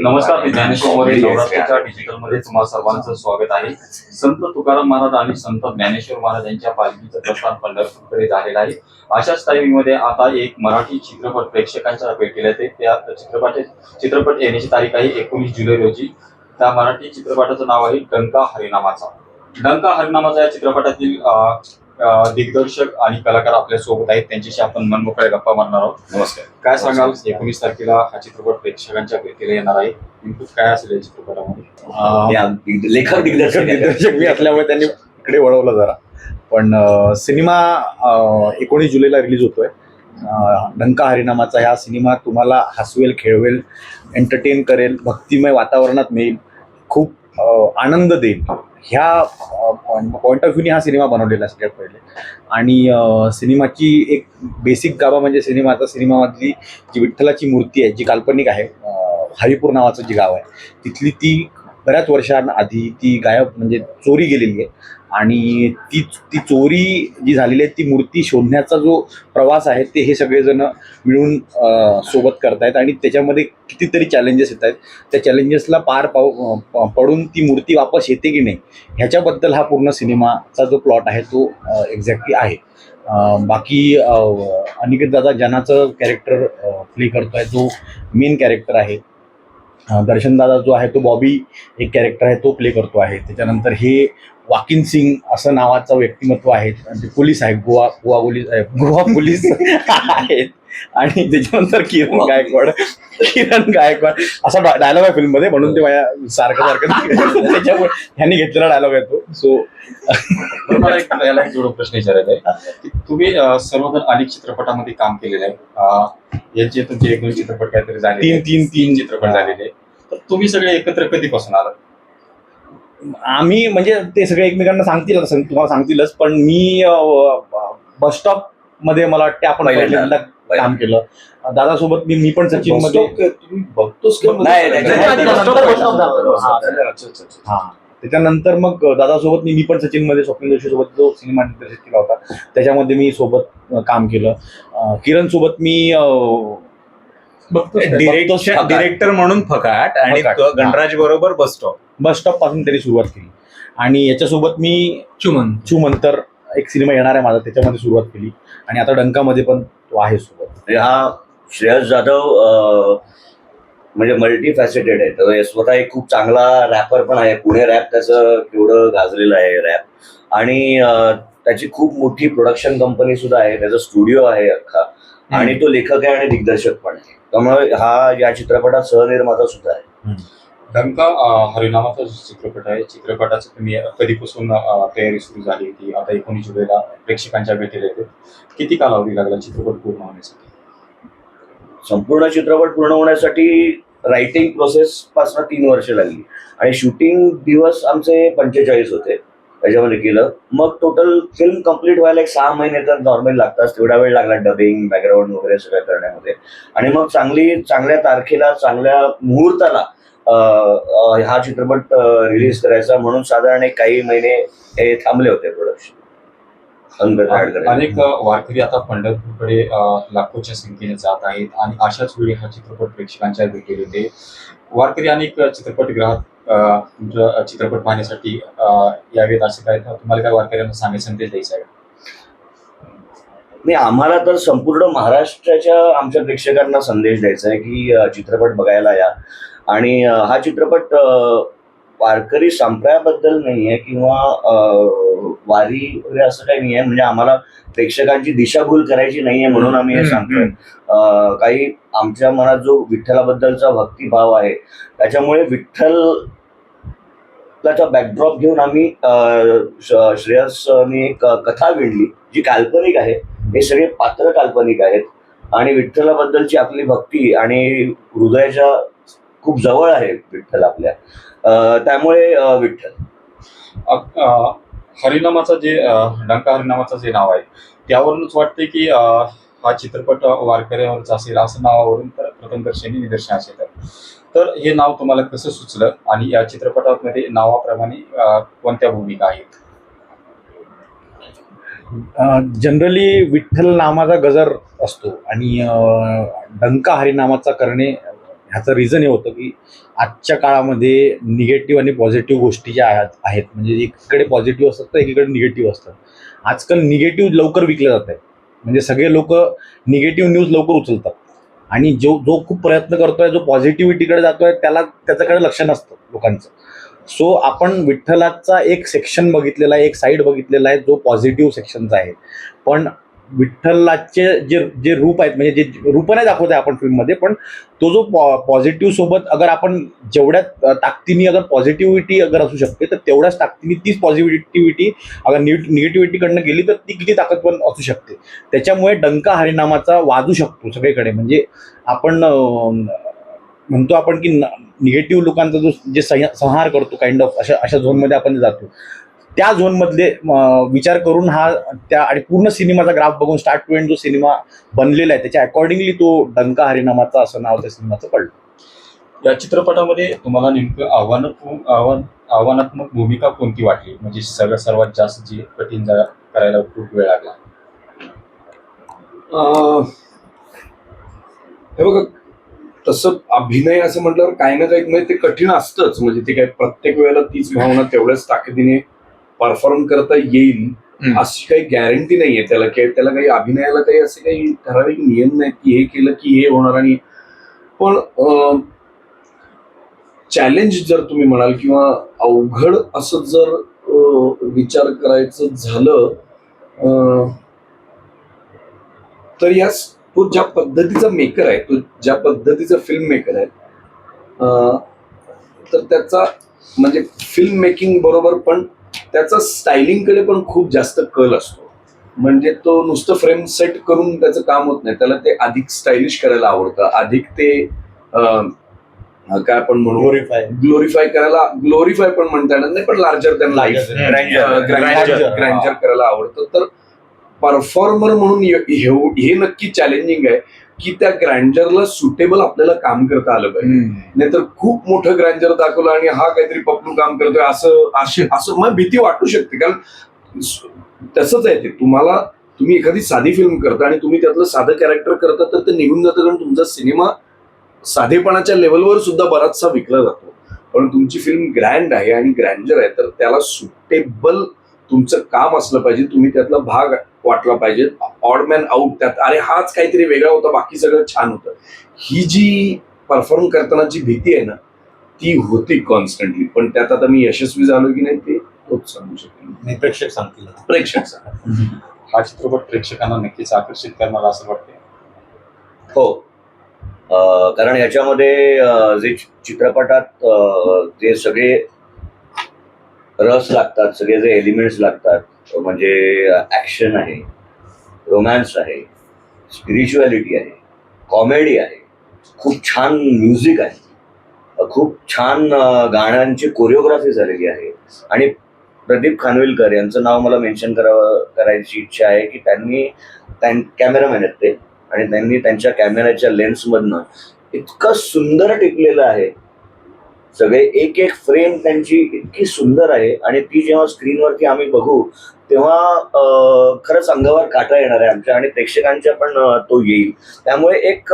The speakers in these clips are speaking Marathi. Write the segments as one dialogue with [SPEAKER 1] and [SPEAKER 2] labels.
[SPEAKER 1] नमस्कार, मी ज्ञानेश्वर मोरे. नवरात्रीच्या डिजिटलमध्ये तुम्हा सर्वांचं स्वागत आहे. संत तुकाराम महाराज आणि संत ज्ञानेश्वर महाराज यांच्या पालखीचं प्रस्थान पंढरपूरकडे झालेलं आहे. अशाच टाइमिंगमध्ये आता एक मराठी चित्रपट प्रेक्षकांच्या भेटीला येते. त्या चित्रपट येण्याची तारीख आहे 19 जुलै रोजी. त्या मराठी चित्रपटाचं नाव आहे डंका हरिनामाचा. डंका हरिनामाचा या चित्रपटातील दिग्दर्शक आणि कलाकार आपल्या सोबत आहेत. त्यांच्याशी आपण मनमोकळ्या गप्पा मारणार आहोत. नमस्कार. काय सांगाल, 19 तारखेला हा चित्रपट प्रेक्षकांच्या भेटीला येणार आहे, नेमकं काय असेल या चित्रपटामध्ये?
[SPEAKER 2] लेखक दिग्दर्शक
[SPEAKER 3] मी असल्यामुळे त्यांनी इकडे वळवलं जरा. पण सिनेमा 19 जुलैला रिलीज होतोय. डंका हरिनामाचा हा सिनेमा तुम्हाला हसवेल, खेळवेल, एंटरटेन करेल, भक्तिमय वातावरणात नेईल, खूप आनंद देईल. ह्या पॉईंट ऑफ व्ह्यूने हा सिनेमा बनवलेला सगळ्यात पहिले. आणि सिनेमाची एक बेसिक गाभा म्हणजे सिनेमामधली जी विठ्ठलाची मूर्ती आहे, जी काल्पनिक आहे, हरिपूर नावाचं जी गाव आहे तिथली, ती बऱ्याच वर्षांआधी ती गायब म्हणजे चोरी गेलेली आहे. आणि ती चोरी जी झालेली आहे ती मूर्ती शोधण्याचा जो प्रवास आहे ते हे सगळेजण मिळून सोबत करतायत. आणि त्याच्यामध्ये कितीतरी चॅलेंजेस येत आहेत. त्या चॅलेंजेसला पार पडून ती मूर्ती वापस येते की नाही ह्याच्याबद्दल हा पूर्ण सिनेमाचा जो प्लॉट आहे तो एक्झॅक्टली आहे. बाकी अनिकेत दादा जनाचं कॅरेक्टर प्ले करतो आहे, जो मेन कॅरेक्टर आहे. दर्शन दादा जो आहे तो बॉबी एक कॅरेक्टर आहे, तो प्ले करतो आहे. त्याच्यानंतर हे वाकिन सिंग असं नावाचं व्यक्तिमत्व आहे, ते पोलीस आहे, गोवा पोलीस आहेत. आणि त्याच्यानंतर किरण गायकवाड असा डायलॉग आहे फिल्ममध्ये, म्हणून ते माझ्या सारखं त्याच्यामुळे ह्यांनी घेतलेला डायलॉग आहे तो. सो
[SPEAKER 1] मला एक जोड प्रश्न विचारायचा आहे की तुम्ही सर्वजण अनेक चित्रपटामध्ये काम केलेलं आहे. यांचे तुमचे 1-2 चित्रपट काहीतरी झाले, तीन चित्रपट झालेले. तर तुम्ही सगळे एकत्र कधीपासून आलात?
[SPEAKER 3] आम्ही म्हणजे ते सगळे एकमेकांना तुम्हाला सांगतीलच. पण मी बसस्टॉप मध्ये मला वाटते आपण पहिल्यांदा काम केलं दादासोबत. मी पण सचिन मध्ये
[SPEAKER 2] बघतोस.
[SPEAKER 3] त्याच्यानंतर मग दादासोबत मी पण सचिन मध्ये स्वप्नील जोशी सोबत जो सिनेमा दिग्दर्शित केला होता त्याच्यामध्ये मी सोबत काम केलं. किरण सोबत मी
[SPEAKER 2] डिरेक्टर म्हणून फकाट आणि गणराज बरोबर
[SPEAKER 3] बसस्टॉप पासून त्यांनी सुरुवात केली. आणि याच्यासोबत मी चुमंतर एक सिनेमा येणार आहे माझा, त्याच्यामध्ये सुरुवात केली. आणि आता डंकामध्ये पण तो आहे सोबत.
[SPEAKER 2] हा श्रेयस जाधव म्हणजे मल्टी फॅसेटेड आहे. तर स्वतः एक खूप चांगला रॅपर पण आहे. पुणे रॅप त्याचं केवढं गाजलेलं आहे रॅप. आणि त्याची खूप मोठी प्रोडक्शन कंपनी सुद्धा आहे, त्याचा स्टुडिओ आहे अख्खा. आणि तो लेखक आहे आणि दिग्दर्शक पण आहे. त्यामुळे हा या चित्रपटात सहनिर्माता सुद्धा आहे.
[SPEAKER 1] डंका हरिनामाचा जो चित्रपट आहे, चित्रपटाचं तुम्ही कधीपासून तयारी सुरू झाली होती? आता 19 जुलैला प्रेक्षकांच्या भेटीला येते. किती कालावधी लागला चित्रपट पूर्ण होण्यासाठी?
[SPEAKER 2] संपूर्ण चित्रपट पूर्ण होण्यासाठी रायटिंग प्रोसेस पासून 3 वर्ष लागली. आणि शूटिंग दिवस आमचे 45 होते त्याच्यामध्ये केलं. मग टोटल फिल्म कम्प्लीट व्हायला 6 महिने तर नॉर्मल लागतात, तेवढा वेळ लागला डबिंग, बॅकग्राऊंड वगैरे सगळं करण्यामध्ये. आणि मग चांगल्या तारखेला, चांगल्या मुहूर्ताला हा चित्रपट रिलीज करायचा म्हणून साधारण काही महिने हे थांबले होते प्रोडक्शन.
[SPEAKER 1] अनेक वारकरी आता पंढरपूरकडे लाखोच्या संख्येने जात आहेत आणि अशाच वेळी हा चित्रपट प्रेक्षकांच्या भेटीला येते. वारकरी अनेक चित्रपटगृहात तुमचा चित्रपट पाहण्यासाठी यावेत, असं काय तुम्हाला काय वारकऱ्यांना सांगायचं संदेश द्यायचा आहे?
[SPEAKER 2] नाही, आम्हाला तर संपूर्ण महाराष्ट्राच्या आमच्या प्रेक्षकांना संदेश द्यायचा आहे की चित्रपट बघायला या. आणि हा चित्रपट वारकरी संप्रदायाबद्दल नाही आहे किंवा वारी वगैरे असं काही नाही आहे. म्हणजे आम्हाला प्रेक्षकांची दिशाभूल करायची नाही आहे म्हणून आम्ही हे सांगतोय. काही आमच्या मनात जो विठ्ठलाबद्दलचा भक्तिभाव आहे त्याच्यामुळे विठ्ठलाचा बॅकड्रॉप घेऊन आम्ही श्रेयसने एक कथा विणली जी काल्पनिक आहे. हे सगळे पात्र काल्पनिक आहेत आणि विठ्ठलाबद्दलची आपली भक्ती आणि हृदयाच्या खूप जवळ आहे विठ्ठल आपल्या. त्यामुळे विठ्ठल
[SPEAKER 1] हरिनामाचं जे डंका हरिनामाचं जे नाव आहे त्यावरूनच वाटते की हा चित्रपट वारकऱ्यावरचा असेल, असं नावावरून तर प्रथमदर्शनी निदर्शनास येतात. तर हे नाव तुम्हाला कसं सुचलं आणि या चित्रपटामध्ये नावाप्रमाणे कोणत्या भूमिका आहेत?
[SPEAKER 3] जनरली विठ्ठल नामाचा गजर असतो आणि डंका हरिनामाचा करणे ह्याचं रिझन हे होतं की आजच्या काळामध्ये निगेटिव्ह आणि पॉझिटिव्ह गोष्टी ज्या आहेत म्हणजे एकीकडे पॉझिटिव्ह असतात तर एकीकडे निगेटिव्ह असतात. आजकाल निगेटिव्ह लवकर विकलं जात आहे, म्हणजे सगळे लोक निगेटिव्ह न्यूज लवकर उचलतात आणि जो जो खूप प्रयत्न करतोय, जो पॉझिटिव्हिटीकडे जातोय, त्याच्याकडे लक्ष नसतं लोकांचं. सो आपण विठ्ठलाचा एक सेक्शन बघितलेला आहे, एक साईड बघितलेला आहे जो पॉझिटिव्ह सेक्शनचा आहे. पण विठ्ठलाचे जे जे रूप आहेत, म्हणजे जे रूप नाही दाखवत आहे आपण फिल्ममध्ये, पण तो जो पॉझिटिव्ह सोबत अगर आपण जेवढ्या ताकदीने अगर पॉझिटिव्हिटी अगर असू शकते तर तेवढ्याच ताकदीने तीच पॉझिटिव्हिटी अगर निगेटिव्हिटीकडनं गेली तर ती किती ताकदवान असू शकते. त्याच्यामुळे डंका हरिनामाचा वाजू शकतो सगळीकडे. म्हणजे आपण म्हणतो आपण की निगेटिव्ह लोकांचा जो जे संहार करतो काइंड ऑफ अशा झोनमध्ये आपण जातो. त्या झोनमधले विचार करून हा त्या आणि पूर्ण सिनेमाचा ग्राफ बघून स्टार्ट टू एंड जो सिनेमा बनलेला आहे त्याच्या अकॉर्डिंगली तो डंका हरिनामाचा असं नाव त्या सिनेमाचं पडलं.
[SPEAKER 1] या चित्रपटामध्ये तुम्हाला नेमकं आव्हानात्मक भूमिका कोणती वाटली, म्हणजे सर्वात जास्त जी कठीण करायला खूप वेळ लागला?
[SPEAKER 4] हे बघा, तसं अभिनय असं म्हटल्यावर काही ना काही म्हणजे ते कठीण असतंच. म्हणजे ते काय प्रत्येक वेळेला तीच भावना तेवढ्याच ताकदीने परफॉर्म करता येईल अशी काही गॅरंटी नाहीये त्याला. त्याला काही अभिनयाला काही असे काही ठराविक नियम नाहीत की हे केलं की हे होणार. आणि पण चॅलेंज जर तुम्ही म्हणाल किंवा अवघड असं जर विचार करायचं झालं तर यास तो ज्या पद्धतीचा मेकर आहे, तो ज्या पद्धतीचा फिल्म मेकर आहे, तर त्याचा म्हणजे फिल्म मेकिंग बरोबर पण त्याचा स्टायलिंगकडे पण खूप जास्त कल असतो. म्हणजे तो नुसतं फ्रेम सेट करून त्याचं काम होत नाही, त्याला ते अधिक स्टायलिश करायला आवडतं, अधिक ते काय आपण म्हणू ग्लोरीफाय पण म्हणता येणार नाही, पण लार्जर दॅन लाईफ ग्रँजर करायला आवडतं. तर परफॉर्मर म्हणून हे नक्की चॅलेंजिंग आहे की त्या ग्रँजरला सुटेबल आपल्याला काम करता आलं पाहिजे. नाहीतर खूप मोठं ग्रँजर दाखवलं आणि हा काहीतरी पपलू काम करतोय असं मग भीती वाटू शकते. कारण तसंच आहे ते, तुम्ही एखादी साधी फिल्म करता आणि तुम्ही त्यातलं साधं कॅरेक्टर करता तर ते निघून जातं, कारण तुमचा सिनेमा साधेपणाच्या लेवलवर सुद्धा बराचसा विकला जातो. पण तुमची फिल्म ग्रँड आहे आणि ग्रँजर आहे तर त्याला सुटेबल तुमचं काम असलं पाहिजे, तुम्ही त्यातला भाग वाटला पाहिजे. ऑड मॅन आउट त्यात, अरे हाच काहीतरी वेगळा होता, बाकी सगळं छान होतं, ही जी परफॉर्म करताना जी भीती आहे ना ती होती कॉन्स्टंटली. पण त्यात आता मी यशस्वी झालो की नाही ते तोच सांगू शकेल.
[SPEAKER 3] प्रेक्षक सांगतील.
[SPEAKER 4] प्रेक्षक
[SPEAKER 1] हा चित्रपट प्रेक्षकांना नक्कीच आकर्षित करणार असं वाटते.
[SPEAKER 2] हो, कारण याच्यामध्ये जे चित्रपटात जे सगळे रस लागतात, सगळे जे एलिमेंट्स लागतात, म्हणजे ऍक्शन आहे, रोमॅन्स आहे, स्पिरिच्युअलिटी आहे, कॉमेडी आहे, खूप छान म्युझिक आहे, खूप छान गाण्यांची कोरिओग्राफी झालेली आहे. आणि प्रदीप खानविलकर यांचं नाव मला मेन्शन करायची इच्छा आहे की त्यांनी कॅमेरामॅन आहेत ते, आणि त्यांनी त्यांच्या कॅमेऱ्याच्या लेन्समधनं इतकं सुंदर टिपलेलं आहे. सगळे एक एक फ्रेम त्यांची इतकी सुंदर आहे आणि ती जेव्हा स्क्रीनवरती आम्ही बघू तेव्हा खरंच अंगावर काटा येणार आहे आमच्या आणि प्रेक्षकांच्या पण तो येईल. त्यामुळे एक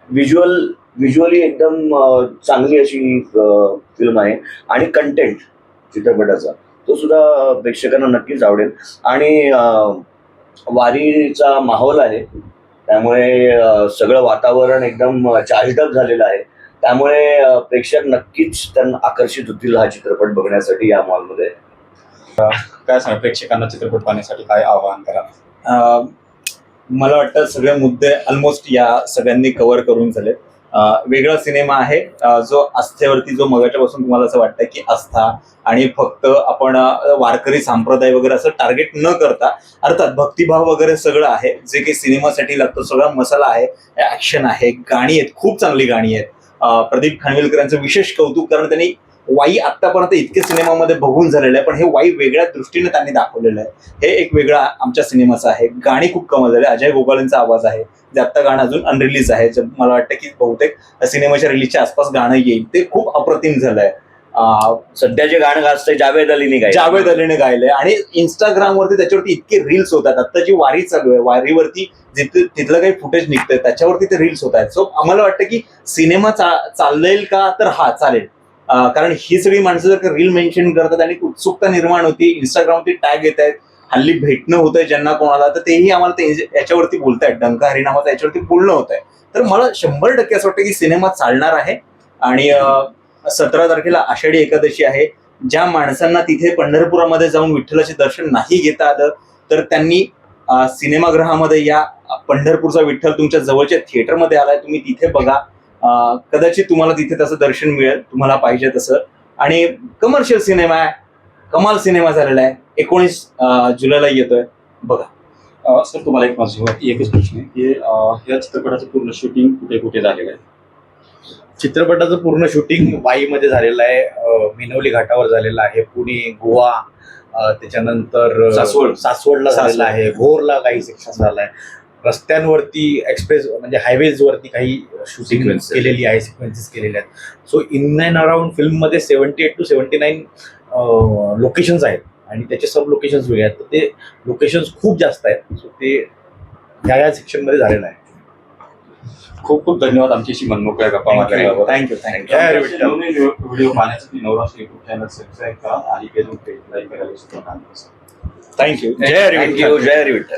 [SPEAKER 2] व्हिज्युअली एकदम चांगली अशी फिल्म आहे. आणि कंटेंट चित्रपटाचा तो सुद्धा प्रेक्षकांना नक्कीच आवडेल. आणि वारीचा माहोल आहे, त्यामुळे सगळं वातावरण एकदम चार्जड झालेलं आहे. त्यामुळे प्रेक्षक नक्कीच त्यांना आकर्षित होतील हा चित्रपट बघण्यासाठी या मॉलमध्ये.
[SPEAKER 1] काय सांगा प्रेक्षकांना चित्रपट पाहण्यासाठी काय आवाहन करा?
[SPEAKER 5] मला वाटतं सगळे मुद्दे ऑलमोस्ट या सगळ्यांनी कव्हर करून झाले. वेगळा सिनेमा आहे जो आस्थेवरती, जो मगाच्यापासून तुम्हाला असं वाटतं की आस्था आणि फक्त आपण वारकरी संप्रदाय वगैरे असं टार्गेट न करता, अर्थात भक्तिभाव वगैरे सगळं आहे जे काही सिनेमासाठी लागतं, सगळा मसाला आहे, ऍक्शन आहे, गाणी आहेत, खूप चांगली गाणी आहेत. प्रदीप खानविलकर यांचं विशेष कौतुक, कारण त्यांनी वाई आतापर्यंत इतके सिनेमामध्ये बघून झालेलं आहे, पण हे वाई वेगळ्या दृष्टीने त्यांनी दाखवलेलं आहे. हे एक वेगळा आमच्या सिनेमाचं आहे. गाणी खूप कमाल झाले. अजय गोपाळांचा आवाज आहे, जे आत्ता गाणं अजून अनरिलीज आहे, जे मला वाटतं की बहुतेक सिनेमाच्या रिलीजच्या आसपास गाणं येईल. ते खूप अप्रतिम झालंय.
[SPEAKER 2] सध्या जे गाणं गाजतंय जावेद अलीने
[SPEAKER 5] गायलंय आणि इंस्टाग्रामवरती त्याच्यावरती इतके रील्स होतात. आता जी वारी चालू आहे, वारीवरती तिथलं काही फुटेज निघतंय त्याच्यावरती ते रील्स होत आहेत. सो आम्हाला वाटतं की सिनेमा चालेल का, तर हा चालेल. कारण ही सगळी माणसं जर का रील मेन्शन करतात आणि उत्सुकता निर्माण होती, इंस्टाग्रामवरती टॅग येत आहेत, हल्ली भेटणं होतंय ज्यांना कोणाला, तर तेही आम्हाला ते याच्यावरती बोलतायत, डंका हरिनामाचं याच्यावरती बोलणं होत आहे. तर मला 100% असं वाटतं की सिनेमा चालणार आहे. आणि 17 तारखेला आषाढी एकादशी आहे. ज्या माणसांना तिथे पंढरपुरामध्ये जाऊन विठ्ठलाचे दर्शन नाही घेता आलं, तर त्यांनी सिनेमागृहामध्ये या. पंढरपूरचा विठ्ठल तुमच्या जवळच्या थिएटरमध्ये आलाय, तुम्ही तिथे बघा. कदाचित तुम्हाला तिथे तसं दर्शन मिळेल तुम्हाला पाहिजे तसं. आणि कमर्शियल सिनेमा आहे, कमाल सिनेमा झालेला आहे. 19 जुलैला येतोय, बघा.
[SPEAKER 1] सर तुम्हाला एकच प्रश्न आहे की या चित्रपटाचं पूर्ण शूटिंग कुठे कुठे झालेलं आहे?
[SPEAKER 3] चित्रपटाचं पूर्ण शूटिंग वाईमध्ये झालेलं आहे, मिनवली घाटावर झालेलं आहे, पुणे, गोवा, त्याच्यानंतर सासवडला झालेलं आहे, भोरला काही सेक्शन झालं आहे. रस्त्यांवरती एक्सप्रेस म्हणजे हायवेजवरती काही शूटिंग केलेली आहे, सिक्वेन्सेस केलेले आहेत. सो इन अँड अराउंड फिल्ममध्ये 78 to 79 लोकेशन्स आहेत आणि त्याचे सब लोकेशन्स वेगळे आहेत. तर ते लोकेशन्स खूप जास्त आहेत. सो ते ह्या सेक्शनमध्ये झालेलं आहे.
[SPEAKER 1] खूप खूप धन्यवाद आमच्याशी मनमोकळ्या गप्पा मारल्याबद्दल.
[SPEAKER 5] थँक्यू.
[SPEAKER 1] व्हिडिओ पाहण्यासाठी नवराष्ट्र युट्यूब चॅनल सबस्क्राईब करा आणि फेसबुक पेज लाईक करायला सुद्धा
[SPEAKER 5] थँक्यू.
[SPEAKER 2] जय हरी विठ्ठल.